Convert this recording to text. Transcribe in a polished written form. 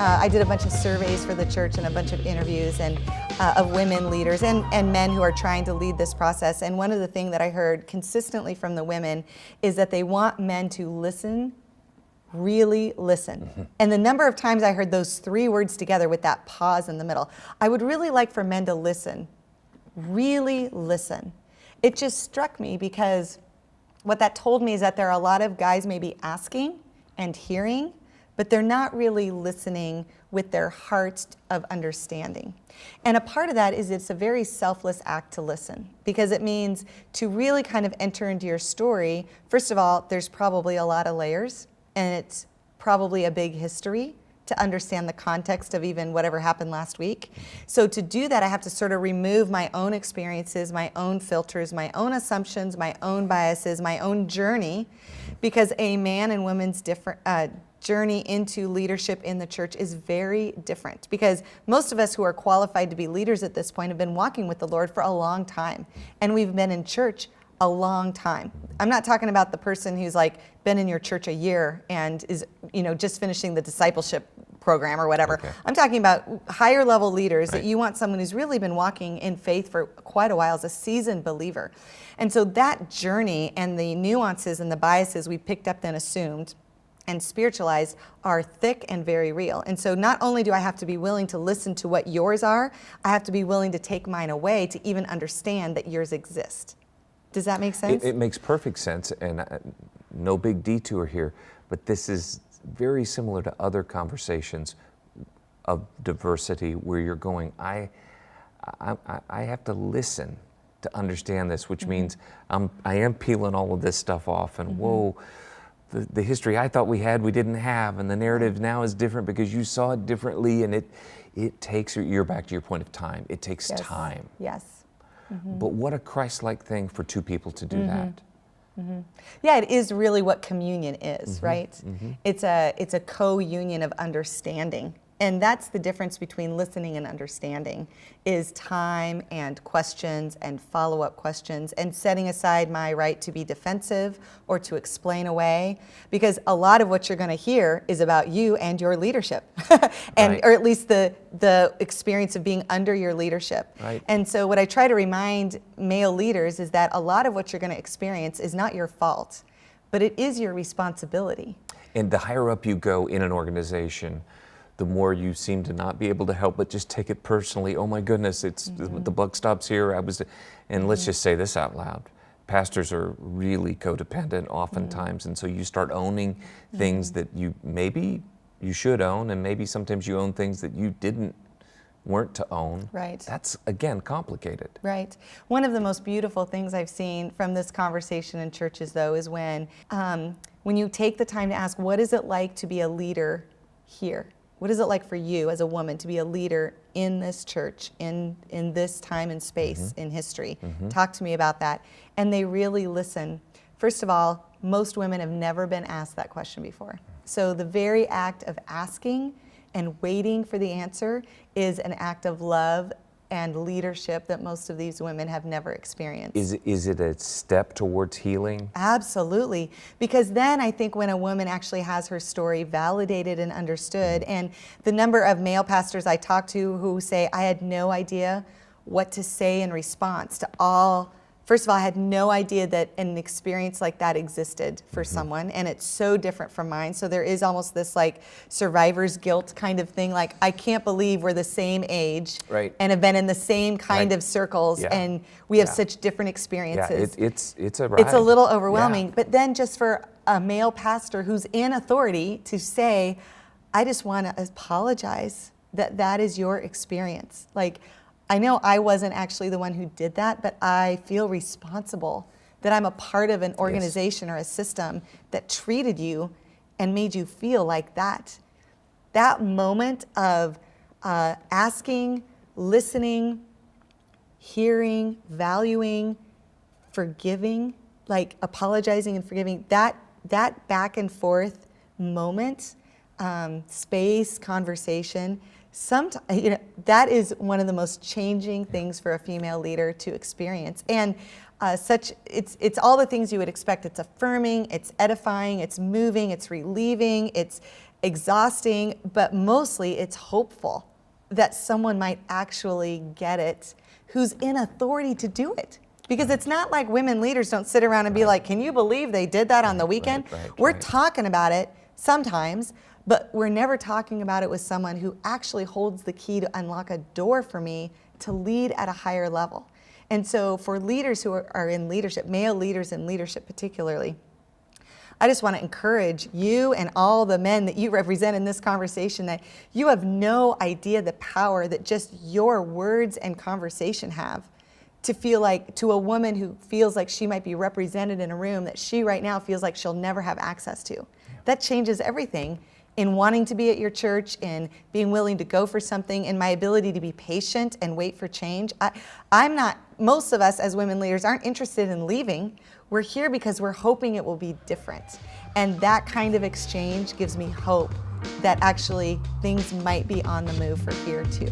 I did a bunch of surveys for the church and a bunch of interviews and of women leaders and men who are trying to lead this process. And one of the things that I heard consistently from the women is that they want men to listen, really listen. Mm-hmm. And the number of times I heard those three words together with that pause in the middle, I would really like for men to listen, really listen. It just struck me because what that told me is that there are a lot of guys maybe asking and hearing, but they're not really listening with their hearts of understanding. And a part of that is it's a very selfless act to listen, because it means to really kind of enter into your story. First of all, there's probably a lot of layers, and it's probably a big history to understand the context of even whatever happened last week. So to do that, I have to sort of remove my own experiences, my own filters, my own assumptions, my own biases, my own journey, because a man and woman's different journey into leadership in the church is very different, because most of us who are qualified to be leaders at this point have been walking with the Lord for a long time, and we've been in church a long time. I'm not talking about the person who's like been in your church a year and is, just finishing the discipleship program or whatever. Okay. I'm talking about higher level leaders, right, that you want someone who's really been walking in faith for quite a while, as a seasoned believer. And so that journey and the nuances and the biases we picked up and assumed and spiritualized are thick and very real. And so not only do I have to be willing to listen to what yours are, I have to be willing to take mine away to even understand that yours exist. Does that make sense? It makes perfect sense, and no big detour here, but this is very similar to other conversations of diversity where you're going, I have to listen to understand this, which mm-hmm. means I am peeling all of this stuff off, and mm-hmm. whoa, the history I thought we had, we didn't have, and the narrative now is different because you saw it differently, and it takes, you're back to your point of time, it takes yes. time. Yes. Mm-hmm. But what a Christ-like thing for two people to do mm-hmm. that. Mm-hmm. Yeah, it is really what communion is, mm-hmm. right? Mm-hmm. It's a co-union of understanding. And that's the difference between listening and understanding, is time and questions and follow-up questions and setting aside my right to be defensive or to explain away, because a lot of what you're going to hear is about you and your leadership, and right. or at least the experience of being under your leadership. Right. And so what I try to remind male leaders is that a lot of what you're going to experience is not your fault, but it is your responsibility. And the higher up you go in an organization, the more you seem to not be able to help but just take it personally. Oh my goodness, it's mm-hmm. the buck stops here. And mm-hmm. let's just say this out loud. Pastors are really codependent oftentimes, mm-hmm. and so you start owning mm-hmm. things that maybe you should own, and maybe sometimes you own things that you weren't to own. Right. That's, again, complicated. Right. One of the most beautiful things I've seen from this conversation in churches, though, is when you take the time to ask, what is it like to be a leader here? What is it like for you as a woman to be a leader in this church, in this time and space mm-hmm. in history? Mm-hmm. Talk to me about that. And they really listen. First of all, most women have never been asked that question before. So the very act of asking and waiting for the answer is an act of love and leadership that most of these women have never experienced. Is it a step towards healing? Absolutely. Because then I think when a woman actually has her story validated and understood, mm-hmm. and the number of male pastors I talk to who say, I had no idea what to say in response to all. First of all, I had no idea that an experience like that existed for mm-hmm. someone, and it's so different from mine. So there is almost this like survivor's guilt kind of thing, like I can't believe we're the same age right. and have been in the same kind right. of circles, yeah. and we have yeah. such different experiences. Yeah, it's a ride. It's a little overwhelming, yeah. but then just for a male pastor who's in authority to say, I just want to apologize that is your experience. Like, I know I wasn't actually the one who did that, but I feel responsible that I'm a part of an organization yes. or a system that treated you and made you feel like that. That moment of asking, listening, hearing, valuing, forgiving, like apologizing and forgiving, that back and forth moment, space, conversation, that is one of the most changing things for a female leader to experience. And it's all the things you would expect. It's affirming, it's edifying, it's moving, it's relieving, it's exhausting, but mostly it's hopeful that someone might actually get it who's in authority to do it. Because it's not like women leaders don't sit around and be like, can you believe they did that on the weekend? We're talking about it sometimes, but we're never talking about it with someone who actually holds the key to unlock a door for me to lead at a higher level. And so for leaders who are in leadership, male leaders in leadership particularly, I just want to encourage you and all the men that you represent in this conversation that you have no idea the power that just your words and conversation have to feel like, to a woman who feels like she might be represented in a room that she right now feels like she'll never have access to. That changes everything in wanting to be at your church, in being willing to go for something, in my ability to be patient and wait for change. Most of us as women leaders aren't interested in leaving. We're here because we're hoping it will be different. And that kind of exchange gives me hope that actually things might be on the move for here too.